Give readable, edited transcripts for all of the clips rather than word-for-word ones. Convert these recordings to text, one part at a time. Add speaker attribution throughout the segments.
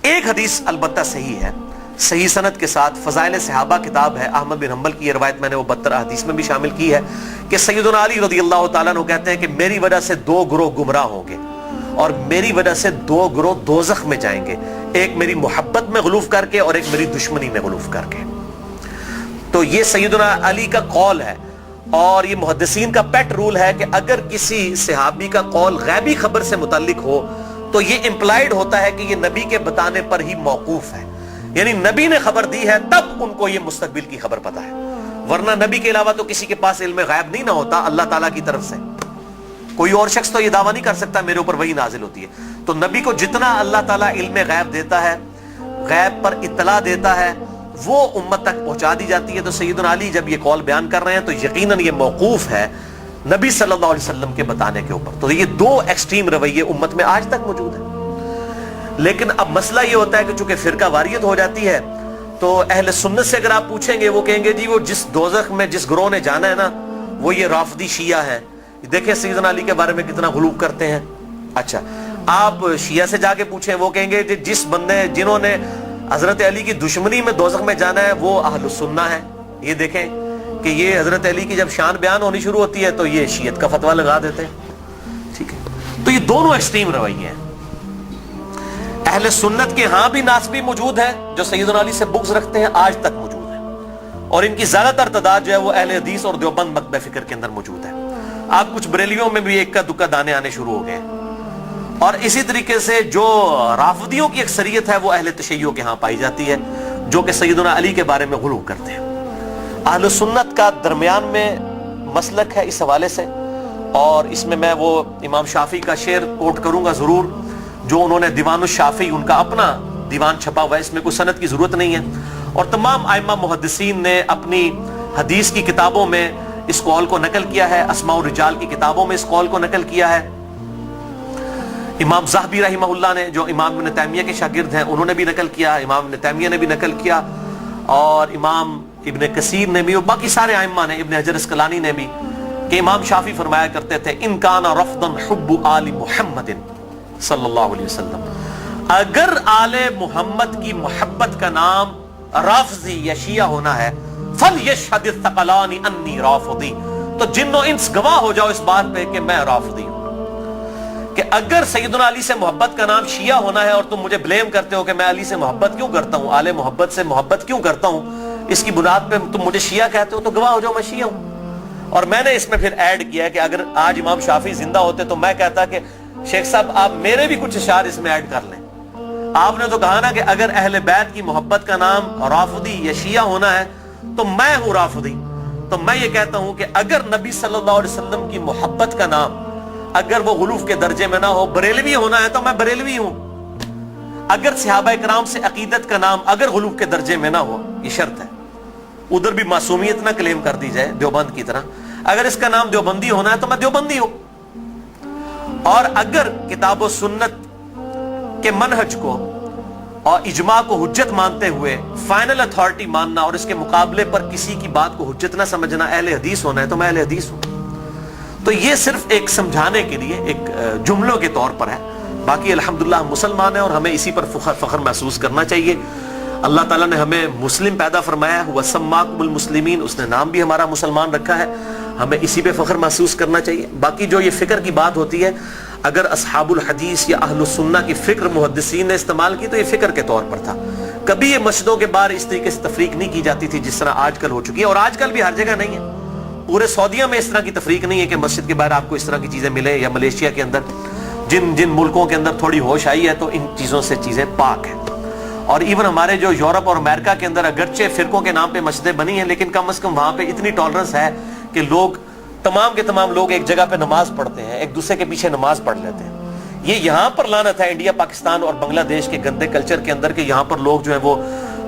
Speaker 1: ایک حدیث البتہ صحیح ہے، صحیح سند کے ساتھ، فضائل صحابہ کتاب ہے، احمد بن حنبل کی یہ روایت میں نے وہ 72 حدیث میں بھی شامل کی ہے کہ سیدنا علی رضی اللہ تعالیٰ عنہ کہتے ہیں کہ میری وجہ سے 2 گروہ گمراہ ہوں گے اور میری وجہ سے 2 گروہ دوزخ میں جائیں گے، ایک میری محبت میں غلوف کر کے اور ایک میری دشمنی میں غلوف کر کے۔ تو یہ سیدنا علی کا قول ہے، اور یہ محدثین کا پیٹ رول ہے کہ اگر کسی صحابی کا قول غیبی خبر سے متعلق ہو تو یہ امپلائیڈ ہوتا ہے کہ یہ نبی کے بتانے پر ہی موقوف ہے، یعنی نبی نے خبر دی ہے تب ان کو یہ مستقبل کی خبر پتا ہے، ورنہ نبی کے علاوہ تو کسی کے پاس علم غیب نہیں نہ ہوتا اللہ تعالیٰ کی طرف سے۔ کوئی اور شخص تو یہ دعویٰ نہیں کر سکتا میرے اوپر وحی نازل ہوتی ہے، تو نبی کو جتنا اللہ تعالیٰ علم غیب دیتا ہے، غیب پر اطلاع دیتا ہے، وہ امت تک پہنچا دی جاتی ہے۔ تو سیدنا علی جب یہ قول بیان کر رہے ہیں تو یقیناً یہ موقوف ہے نبی صلی اللہ علیہ وسلم کے بتانے کے اوپر۔ تو یہ 2 ایکسٹریم رویے امت میں آج تک موجود ہیں۔ لیکن اب مسئلہ یہ ہوتا ہے کہ چونکہ فرقہ واریت ہو جاتی ہے تو اہل سنت سے اگر آپ پوچھیں گے وہ کہیں گے جی وہ جس دوزخ میں جس گروہ نے جانا ہے نا وہ یہ رافضی شیعہ ہے، دیکھیں سیدنا علی کے بارے میں کتنا غلو کرتے ہیں۔ اچھا آپ شیعہ سے جا کے پوچھیں وہ کہیں گے جس بندے جنہوں نے حضرت علی کی دشمنی میں دوزخ میں جانا ہے وہ اہل السنہ ہے۔ یہ دیکھیں کہ یہ حضرت علی کی جب شان بیان ہونی شروع ہوتی ہے تو یہ شیعت کا فتویٰ لگا دیتے ہیں، ٹھیک ہے۔ تو یہ دونوں ایکسٹریم رویے ہیں۔ اہل سنت کے ہاں بھی ناسبی موجود ہیں جو سیدنا علی سے بغض رکھتے ہیں، آج تک موجود ہیں، اور ان کی زیادہ تر تعداد جو ہے وہ اہل حدیث اور دیوبند مکتبہ فکر کے اندر موجود ہے۔ آپ کچھ بریلیوں میں بھی ایک کا دکا دانے آنے شروع ہو گئے ہیں، اور اسی طریقے سے جو رافضیوں کی اکثریت ہے وہ اہل تشیع کے ہاں پائی جاتی ہے جو کہ سیدنا علی کے بارے میں غلو کرتے ہیں۔ اہل سنت کا درمیان میں مسلک ہے اس حوالے سے، اور اس میں میں وہ امام شافعی کا شعر کوٹ کروں گا ضرور، جو انہوں نے دیوان الشافعی ان کا اپنا دیوان چھپا ہوا ہے، اس میں کوئی سند کی ضرورت نہیں ہے، اور تمام ائمہ محدثین نے اپنی حدیث کی کتابوں میں اس قول کو نقل کیا ہے، اسماء الرجال کی کتابوں میں اس قول کو نقل کیا ہے۔ امام زاہبی رحمہ اللہ نے جو امام ابن تیمیہ کے شاگرد ہیں انہوں نے بھی نقل کیا، امام ابن تیمیہ نے بھی نقل کیا، اور امام ابن کثیر نے بھی، اور باقی سارے ائمہ نے، ابن حجر اسقلانی نے بھی، کہ امام شافعی فرمایا کرتے تھے ان کان رفضا حب آل محمد صلی اللہ علیہ وسلم، اگر آل محمد کی محبت کا نام رافضی یا شیعہ ہونا ہے فَلْيَشْهَدِ الثَّقَلَانِ أَنِّي رَافِضِي، تو جن و انس گواہ ہو جاؤ اس بات پہ کہ میں رافضی ہوں۔ کہ اگر سیدنا علی سے محبت کا نام شیعہ ہونا ہے اور تم مجھے بلیم کرتے ہو کہ میں علی سے محبت کیوں کرتا ہوں، آل محبت سے محبت کیوں کرتا ہوں، اس کی بنیاد پہ تم مجھے شیعہ کہتے ہو، تو گواہ ہو جاؤ میں شیعہ ہوں۔ اور میں نے اس میں پھر ایڈ کیا ہے کہ اگر آج امام شافعی زندہ ہوتے تو میں کہتا کہ شیخ صاحب آپ میرے بھی کچھ اشعار اس میں ایڈ کر لیں۔ آپ نے تو کہا نا کہ اگر اہل بیت کی محبت کا نام رافضی یا شیعہ ہونا ہے تو میں ہوں رافضی، تو میں یہ کہتا ہوں کہ اگر نبی صلی اللہ علیہ وسلم کی محبت کا نام اگر وہ غلوف کے درجے میں نہ ہو، بریلوی ہونا ہے تو میں بریلوی ہوں۔ اگر صحابہ کرام سے عقیدت کا نام اگر غلوف کے درجے میں نہ ہو، یہ شرط ہے، ادھر بھی معصومیت نہ کلیم کر دی جائے دیوبند کی طرح، اگر اس کا نام دیوبندی ہونا ہے تو میں دیوبندی ہوں۔ اور اگر کتاب و سنت کے منہج کو اور اجماع کو حجت مانتے ہوئے فائنل اتھارٹی ماننا اور اس کے مقابلے پر کسی کی بات کو حجت نہ سمجھنا اہل حدیث ہونا ہے تو میں اہل حدیث ہوں۔ تو یہ صرف ایک سمجھانے کے لیے ایک جملوں کے طور پر ہے، باقی الحمدللہ ہم مسلمان ہیں اور ہمیں اسی پر فخر محسوس کرنا چاہیے۔ اللہ تعالیٰ نے ہمیں مسلم پیدا فرمایا ہے، وَسَمَّاكُمُ الْمُسْلِمِينَ، اس نے نام بھی ہمارا مسلمان رکھا ہے، ہمیں اسی پہ فخر محسوس کرنا چاہیے۔ باقی جو یہ فکر کی بات ہوتی ہے، اگر اصحاب الحدیث یا اہل السنہ کی فکر محدثین نے استعمال کی تو یہ فکر کے طور پر تھا، کبھی یہ مسجدوں کے باہر اس طریقے سے تفریق نہیں کی جاتی تھی جس طرح آج کل ہو چکی ہے، اور آج کل بھی ہر جگہ نہیں ہے، پورے سعودیہ میں اس طرح کی تفریق نہیں ہے کہ مسجد کے باہر آپ کو اس طرح کی چیزیں ملیں، یا ملیشیا کے اندر جن ملکوں کے اندر تھوڑی ہوش آئی ہے تو ان چیزوں سے چیزیں پاک ہیں۔ اور ایون ہمارے جو یورپ اور امریکہ کے اندر اگرچہ فرقوں کے نام پہ مسجدیں بنی ہیں لیکن کم از کم وہاں پہ اتنی ٹالرنس ہے کہ لوگ تمام کے تمام لوگ ایک جگہ پہ نماز پڑھتے ہیں، ایک دوسرے کے پیچھے نماز پڑھ لیتے ہیں۔ یہ یہاں پر لعنت ہے انڈیا، پاکستان اور بنگلہ دیش کے گندے کلچر کے اندر کہ یہاں پر لوگ جو ہیں وہ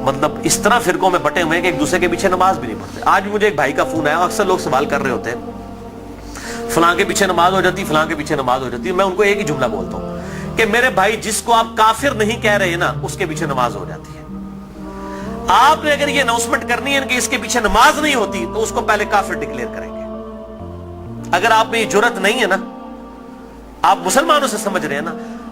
Speaker 1: مطلب اس طرح فرقوں میں بٹے ہوئے ہیں کہ ایک دوسرے کے پیچھے نماز بھی نہیں پڑھتے۔ آج بھی مجھے ایک بھائی کا فون آیا، اکثر لوگ سوال کر رہے ہوتے ہیں فلاں کے پیچھے نماز ہو جاتی، فلاں کے پیچھے نماز ہو جاتی، میں ان کو ایک ہی جملہ بولتا ہوں کہ میرے بھائی جس کو آپ کافر نہیں کہہ رہے نا اس کے پیچھے نماز ہو جاتی ہے۔ آپ نے اگر یہ اناؤنسمنٹ کرنی ہے کہ اس کے پیچھے نماز نہیں ہوتی تو اس کو پہلے کافر ڈکلیئر کریں گے۔ اگر آپ میں یہ جرت نہیں ہے نا، آپ مسلمانوں سے سمجھ رہے ہیں نا،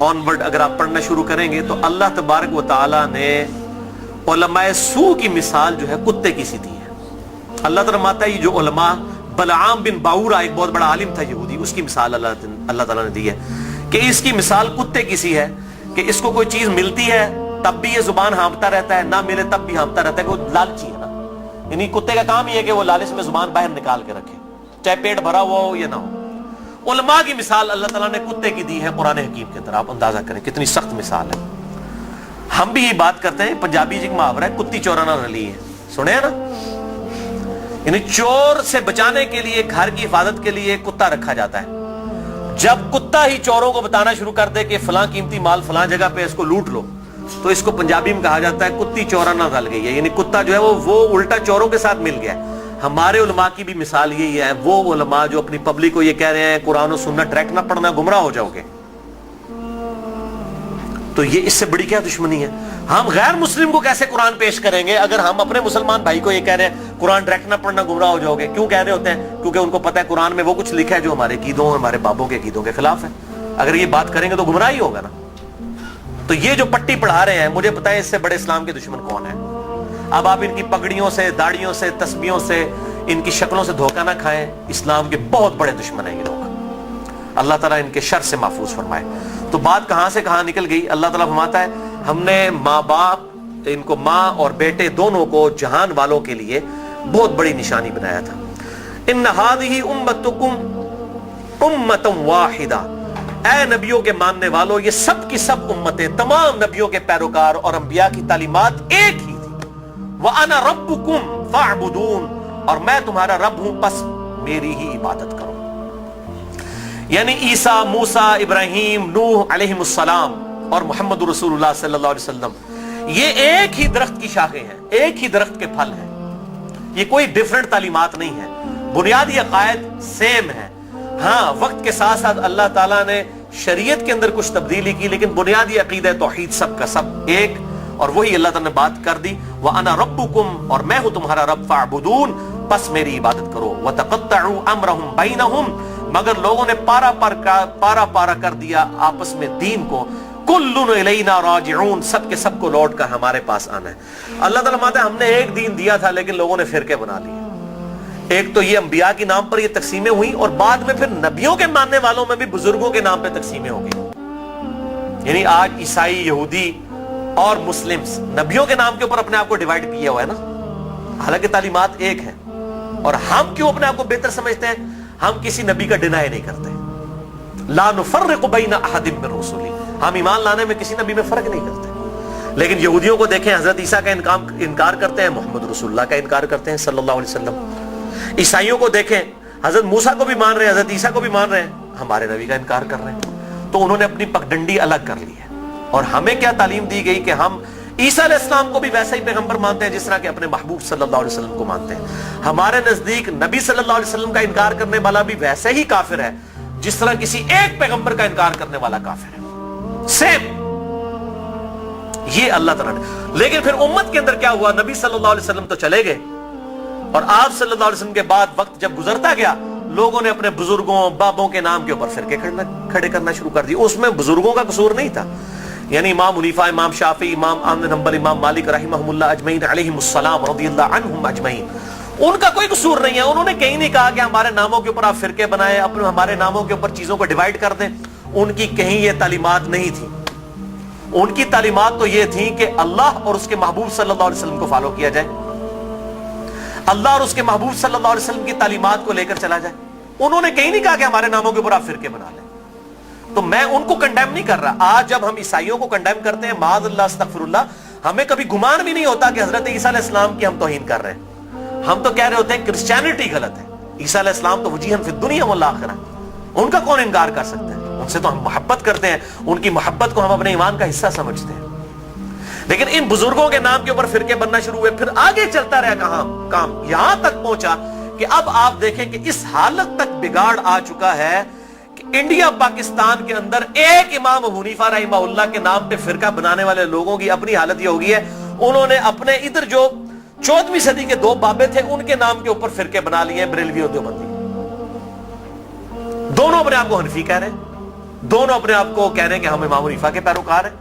Speaker 1: آنورڈ اگر آپ پڑھنا شروع کریں گے تو اللہ تبارک و تعالی نے علماء سو کی مثال جو ہے کتے کی سی دی ہے. اللہ تعالیٰ فرماتا ہے یہ جو علماء، بلعام بن باورا ایک بہت بڑا عالم تھا یہودی، اس کی مثال اللہ تعالیٰ نے دی ہے کہ اس کی مثال کتے کی سی ہے کہ اس کو کوئی چیز ملتی ہے تب بھی یہ زبان ہانپتا رہتا ہے، نہ ملے تب بھی ہانپتا رہتا ہے کہ وہ لالچی ہے نا. یعنی کتے کا کام یہ ہے کہ وہ لالچ میں زبان باہر نکال کے رکھے، چاہے پیٹ بھرا ہوا ہو یا نہ ہو. علماء کی مثال اللہ تعالیٰ نے کتے کی دی ہے قرآن حکیم کے اندر. آپ اندازہ کریں کتنی سخت مثال ہے. ہم بھی یہ بات کرتے ہیں، پنجابی جی محاورہ ہے کتی چورانا رلی ہے، سنے ہیں نا. یعنی چور سے بچانے کے لیے، گھر کی حفاظت کے لیے کتا رکھا جاتا ہے. جب کتا ہی چوروں کو بتانا شروع کر دے کہ فلاں قیمتی مال فلاں جگہ پہ اس کو لوٹ لو، تو اس کو پنجابی میں کہا جاتا ہے کتی چورانا رل گئی ہے. یعنی کتا جو ہے وہ الٹا چوروں کے ساتھ مل گیا ہے. ہمارے علماء کی بھی مثال یہی ہے. وہ علماء جو اپنی پبلک کو یہ کہہ رہے ہیں قرآن و سنت ڈائریکٹ نہ پڑھنا گمراہ ہو جاؤ گے، تو یہ اس سے بڑی کیا دشمنی ہے؟ ہم غیر مسلم کو کیسے قرآن پیش کریں گے اگر ہم اپنے مسلمان بھائی کو یہ کہہ رہے ہیں قرآن ڈائریکٹ نہ پڑھنا گمراہ ہو جاؤ گے؟ کیوں کہہ رہے ہوتے ہیں؟ کیونکہ ان کو پتہ ہے قرآن میں وہ کچھ لکھا ہے جو ہمارے عقیدوں، ہمارے بابوں کے عقیدوں کے خلاف ہے. اگر یہ بات کریں گے تو گمراہ ہی ہوگا نا. تو یہ جو پٹی پڑھا رہے ہیں، مجھے پتہ ہے اس سے بڑے اسلام کے دشمن کون ہیں. اب آپ ان کی پگڑیوں سے، داڑیوں سے، تسبیحوں سے، ان کی شکلوں سے دھوکہ نہ کھائیں. اسلام کے بہت بڑے دشمن ہیں یہ لوگ. اللہ تعالیٰ ان کے شر سے محفوظ فرمائے. تو بات کہاں سے کہاں نکل گئی. اللہ تعالیٰ فرماتا ہے ہم نے ماں باپ، ان کو ماں اور بیٹے دونوں کو جہان والوں کے لیے بہت بڑی نشانی بنایا تھا. ان ہذہ امتکم امۃ واحدہ، اے نبیوں کے ماننے والوں یہ سب کی سب امتیں، تمام نبیوں کے پیروکار اور انبیاء کی تعلیمات ایک ہی تھی. وَأَنَا رَبُّكُمْ فَاعْبُدُونَ، اور میں تمہارا رب ہوں پس میری ہی عبادت کرو. یعنی عیسیٰ، موسیٰ، ابراہیم، نوح علیہم السلام اور محمد رسول اللہ صلی اللہ علیہ وسلم یہ ایک ہی درخت کی شاخیں ہیں، ایک ہی درخت کے پھل ہیں. یہ کوئی ڈیفرنٹ تعلیمات نہیں ہے، بنیادی عقائد سیم ہے. ہاں وقت کے ساتھ ساتھ اللہ تعالیٰ نے شریعت کے اندر کچھ تبدیلی کی، لیکن بنیادی عقیدہ توحید سب کا سب ایک، اور وہی اللہ تعالیٰ نے بات کر دی. وَأَنَا رَبُّكُمْ، اور میں ہوں تمہارا رب، فَاعْبُدُونَ، پس میری عبادت کرو. وَتَقَطَّعُوا أَمْرَهُمْ بَيْنَهُمْ، مگر لوگوں نے پارا پارا کر دیا آپس میں دین کو. کُلٌّ إِلَيْنَا رَاجِعُونَ، سب کے سب کو لوٹ کر ہمارے پاس آنا ہے. اللہ تعالیٰ فرماتا ہے ہم نے ایک دین دیا تھا لیکن لوگوں نے فرقے بنا لیے. ایک تو یہ انبیاء کے نام پر یہ تقسیمیں ہوئیں، اور بعد میں پھر نبیوں کے ماننے والوں میں بھی بزرگوں کے نام پہ تقسیمیں ہو گئی. یعنی آج عیسائی، یہودی اور مسلمز نبیوں کے نام کے اوپر اپنے آپ کو ڈیوائیڈ کیا ہوا ہے نا، حالانکہ تعلیمات ایک ہیں. اور ہم کیوں اپنے آپ کو بہتر سمجھتے ہیں؟ ہم کسی نبی کا ڈینائی نہیں کرتے. لا نفرق بین احد من رسلی، ہم ایمان لانے میں کسی نبی میں فرق نہیں کرتے. لیکن یہودیوں کو دیکھیں، حضرت عیسیٰ کا انکار کرتے ہیں، محمد رسول اللہ کا انکار کرتے ہیں صلی اللہ علیہ وسلم. عیسائیوں کو دیکھیں، حضرت موسیٰ کو بھی مان رہے ہیں، حضرت عیسیٰ کو بھی مان رہے ہیں، ہمارے نبی کا انکار کر رہے ہیں. تو انہوں نے اپنی پگڈنڈی الگ کر لی ہے. اور ہمیں کیا تعلیم دی گئی کہ ہم عیسیٰ علیہ السلام کو بھی ویسا ہی پیغمبر مانتے ہیں جس طرح کہ اپنے محبوب صلی اللہ علیہ وسلم کو مانتے ہیں. ہمارے نزدیک نبی صلی اللہ علیہ وسلم کا انکار کرنے والا بھی ویسے ہی کافر ہے جس طرح کسی ایک پیغمبر کا انکار کرنے والا کافر ہے. سیم یہ اللہ تعالیٰ نے. لیکن پھر امت کے اندر کیا ہوا؟ نبی صلی اللہ علیہ وسلم تو چلے گئے، اور آپ صلی اللہ علیہ وسلم کے بعد وقت جب گزرتا گیا، لوگوں نے اپنے بزرگوں، بابوں کے نام کے اوپر فرقے کھڑے کرنا شروع کر دی. اس میں بزرگوں کا قصور نہیں تھا. یعنی امام حنیفہ، امام شافعی، امام احمد بن حنبل، امام مالک رحمہم اللہ اجمعین علیہم السلام رضی اللہ عنہم اجمعین، ان کا کوئی قصور نہیں ہے. انہوں نے کہیں نہیں کہا کہ ہمارے ناموں کے اوپر آپ فرقے بنائیں، اپنے ہمارے ناموں کے اوپر چیزوں کو ڈیوائیڈ کر دیں. ان کی کہیں یہ تعلیمات نہیں تھی. ان کی تعلیمات تو یہ تھیں کہ اللہ اور اس کے محبوب صلی اللہ علیہ وسلم کو فالو کیا جائے، اللہ اور اس کے محبوب صلی اللہ علیہ وسلم کی تعلیمات کو لے کر چلا جائے. انہوں نے کہیں نہیں کہا کہ ہمارے ناموں کے اوپر آپ فرقے بنا لیں. تو میں ان کو کنڈیم نہیں کر رہا. آج جب ہم عیسائیوں کو کنڈیم کرتے ہیں، معاذ اللہ استغفر اللہ، ہمیں کبھی گمان بھی نہیں ہوتا کہ حضرت عیسیٰ علیہ السلام کی ہم توہین کر رہے ہیں. ہم تو کہہ رہے ہوتے ہیں کرسچینٹی غلط ہے، عیسیٰ علیہ السلام تو وجیہاً فی الدنیا والآخرہ، ان کا کون انکار کر سکتا ہے؟ ان سے تو ہم محبت کرتے ہیں، ان کی محبت کو ہم اپنے ایمان کا حصہ سمجھتے ہیں. لیکن ان بزرگوں کے نام کے اوپر فرقے بننا شروع ہوئے. پھر آگے چلتا رہا کام یہاں تک پہنچا کہ اب آپ دیکھیں کہ اس حالت تک بگاڑ آ چکا ہے کہ انڈیا پاکستان کے اندر ایک امام حنیفہ رحمہ اللہ کے نام پہ فرقہ بنانے والے لوگوں کی اپنی حالت یہ ہوگی ہے، انہوں نے اپنے ادھر جو 14ویں صدی کے دو بابے تھے ان کے نام کے اوپر فرقے بنا لیے، بریلوی اور دیوبندی. دونوں اپنے آپ کو حنفی کہہ رہے ہیں. دونوں اپنے آپ کو کہہ رہے ہیں کہ ہم امام حنیفہ کے پیروکار ہیں,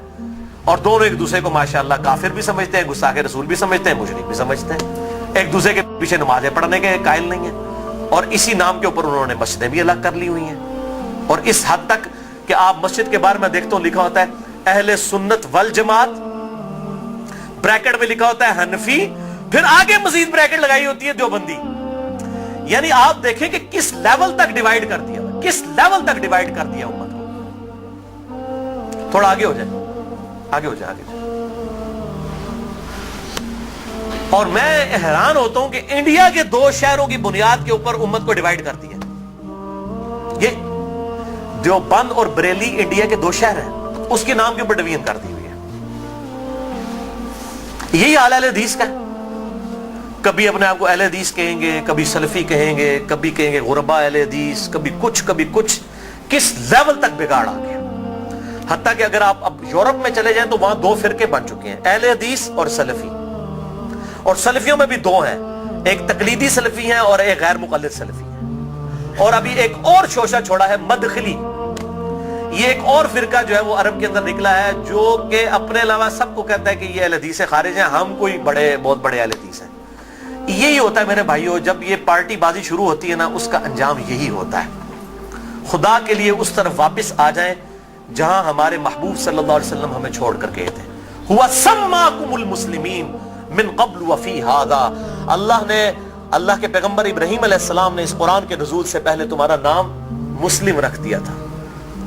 Speaker 1: اور دونوں ایک دوسرے کو ماشاءاللہ کافر بھی سمجھتے ہیں, گستاخ رسول بھی سمجھتے ہیں, مشرک بھی سمجھتے ہیں, ایک دوسرے کے پیچھے نمازیں پڑھنے کے قائل نہیں ہیں, اور اسی نام کے اوپر انہوں نے مسجدیں بھی الگ کر لی ہوئی ہیں. اور اس حد تک کہ آپ مسجد کے بارے میں دیکھتے ہو لکھا ہوتا ہے اہل سنت والجماعت, بریکٹ میں لکھا ہوتا ہے حنفی, پھر آگے مزید بریکٹ لگائی ہوتی ہے دیوبندی. یعنی آپ دیکھیں کہ کس لیول تک ڈیوائیڈ کر دیا, کس لیول تک ڈیوائیڈ کر دیا امت کو. تھوڑا آگے ہو جائے, آگے ہو جائے, آگے جائے. اور میں حیران ہوتا ہوں کہ انڈیا کے 2 شہروں کی بنیاد کے اوپر امت کو ڈیوائیڈ کر دیا. یہ دیوبند اور بریلی انڈیا کے 2 شہر ہیں, اس کے نام کے اوپر ڈویژن کر دی ہوئی ہے. یہی حال اہل حدیث کا ہے. کبھی اپنے آپ کو اہل حدیث کہیں گے, کبھی سلفی کہیں گے, کبھی کہیں گے غربا اہل حدیث, کبھی کچھ کبھی کچھ. کس لیول تک بگاڑ آ گیا. حتیٰ کہ اگر آپ اب یورپ میں چلے جائیں تو وہاں 2 فرقے بن چکے ہیں, اہل حدیث اور سلفی. اور سلفیوں میں بھی 2 ہیں, ایک تقلیدی سلفی ہیں اور ایک غیر مقلد سلفی ہیں. اور ابھی ایک اور شوشہ چھوڑا ہے مدخلی. یہ ایک اور فرقہ جو ہے وہ عرب کے اندر نکلا ہے, جو کہ اپنے علاوہ سب کو کہتا ہے کہ یہ اہل حدیث سے خارج ہیں, ہم کوئی بہت بڑے اہل حدیث ہیں. یہی ہوتا ہے میرے بھائیوں, جب یہ پارٹی بازی شروع ہوتی ہے نا, اس کا انجام یہی ہوتا ہے. خدا کے لیے اس طرف واپس آ جائیں جہاں ہمارے محبوب صلی اللہ علیہ وسلم ہمیں چھوڑ کر گئے تھے. ہوا سماکم المسلمین من قبل وفی ھذا. اللہ کے پیغمبر ابراہیم علیہ السلام نے اس قرآن کے نزول سے پہلے تمہارا نام مسلم رکھ دیا تھا,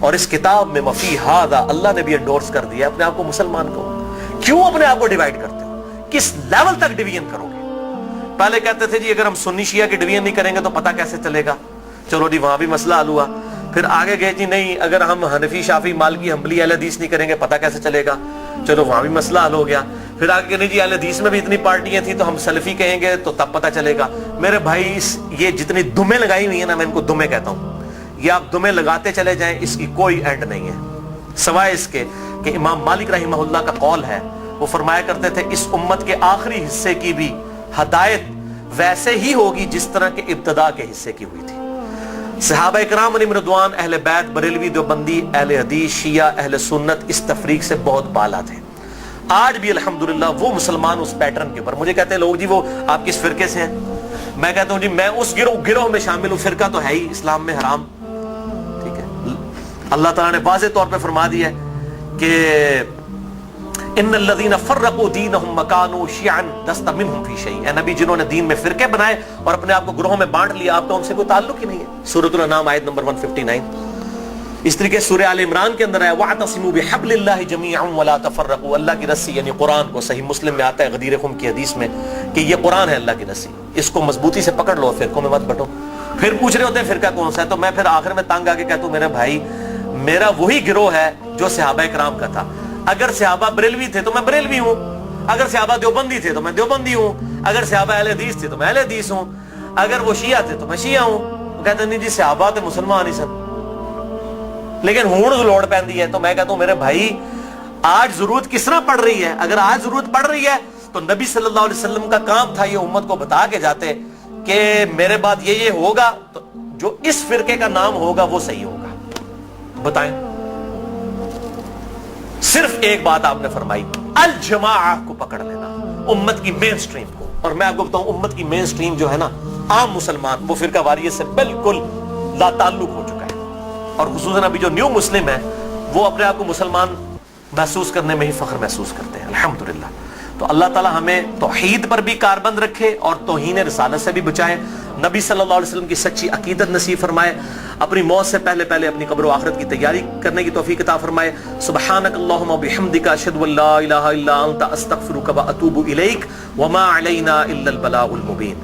Speaker 1: اور اس کتاب میں وفی ھذا اللہ نے بھی انڈورس کر دیا اپنے آپ کو مسلمان کو. کیوں اپنے آپ کو ڈیوائیڈ کرتے ہو؟ کس لیول تک ڈویژن کرو گے؟ پہلے کہتے تھے جی اگر ہم سنی شیعہ کی ڈویژن نہیں کریں گے تو پتہ کیسے چلے گا, چلو جی وہاں بھی مسئلہ حل ہوا. پھر آگے گئے جی نہیں اگر ہم حنفی شافعی مالکی حنبلی اہل حدیث نہیں کریں گے پتہ کیسے چلے گا, چلو وہاں بھی مسئلہ حل ہو گیا. پھر آگے نہیں جی اہل حدیث میں بھی اتنی پارٹیاں تھیں تو ہم سلفی کہیں گے تو تب پتہ چلے گا. میرے بھائی یہ جتنی دمیں لگائی ہوئی ہیں نا, میں ان کو دمیں کہتا ہوں, یہ آپ دمیں لگاتے چلے جائیں, اس کی کوئی اینڈ نہیں ہے, سوائے اس کے کہ امام مالک رحمہ اللہ کا قول ہے, وہ فرمایا کرتے تھے اس امت کے آخری حصے کی بھی ہدایت ویسے ہی ہوگی جس طرح کے ابتدا کے حصے کی ہوئی تھی. صحابہ کرام علیہم رضوان, اہل بیت, بریلوی, دیوبندی, اہل حدیث, شیعہ, اہل سنت اس تفریق سے بہت بالا تھے. آج بھی الحمدللہ وہ مسلمان اس پیٹرن کے اوپر. مجھے کہتے ہیں لوگ جی وہ آپ کس فرقے سے ہیں, میں کہتا ہوں جی میں اس گروہ میں شامل ہوں. فرقہ تو ہے ہی اسلام میں حرام, ٹھیک ہے. اللہ تعالیٰ نے واضح طور پہ فرما دیا ہے کہ ان الذین فرقوا دینہم وکانوا شیعا لست منہم فی شیء. اے نبی جنہوں نے دین میں فرقے بنائے اور اپنے آپ کو گروہوں میں بانٹ لیا, آپ کا ان سے کوئی تعلق ہی نہیں ہے. سورۃ الانعام آیت نمبر 159. اس طریقے سورہ آل عمران کے اندر ہے واعتصموا بحبل اللہ جميعا ولا تفرقوا. اللہ کی رسی یعنی قرآن کو, صحیح مسلم میں آتا ہے غدیر خم کی حدیث میں کہ یہ قرآن ہے اللہ کی رسی, اس کو مضبوطی سے پکڑ لو, فرقوں میں مت بٹو. پھر پوچھ رہے ہوتے ہیں فرقہ کون سا ہے, تو میں پھر آخر میں تنگ آ کے کہتا ہوں میرے بھائی میرا وہی گروہ ہے جو صحابہ کرام کا تھا. اگر صحابہ بریلوی تھے تو میں بریلوی ہوں, اگر صحابہ دیوبندی تھے تو میں دیوبندی ہوں, اگر صحابہ اہل حدیث تھے تو میں اہل حدیث ہوں, اگر وہ شیعہ تھے تو میں شیعہ ہوں. وہ کہتے ہیں نہیں جی صحابہ تے مسلمان ہی سن, لیکن ہون لوڑ پیندی ہے. تو میں کہتا ہوں میرے بھائی آج ضرورت کس طرح پڑ رہی ہے؟ اگر آج ضرورت پڑ رہی ہے تو نبی صلی اللہ علیہ وسلم کا کام تھا یہ امت کو بتا کے جاتے کہ میرے بعد یہ ہوگا تو جو اس فرقے کا نام ہوگا وہ صحیح ہوگا. بتائیں, صرف ایک بات آپ نے فرمائی, الجماعہ کو پکڑ لینا, امت کی مین سٹریم کو. اور میں آپ کو بتاؤں امت کی مین سٹریم جو ہے نا, عام مسلمان, وہ فرقہ واریت سے بالکل لا تعلق ہو چکا ہے. اور خصوصاً ابھی جو نیو مسلم ہے وہ اپنے آپ کو مسلمان محسوس کرنے میں ہی فخر محسوس کرتے ہیں الحمدللہ. تو اللہ تعالی ہمیں توحید پر بھی کاربند رکھے اور توہین رسالت سے بھی بچائے, نبی صلی اللہ علیہ وسلم کی سچی عقیدت نصیب فرمائے, اپنی موت سے پہلے اپنی قبر و آخرت کی تیاری کرنے کی توفیق عطا فرمائے. سبحانک اللہم وبحمدک اشہد ان لا الہ الا انت استغفرک واتوب الیک وما علینا الا البلاغ المبین.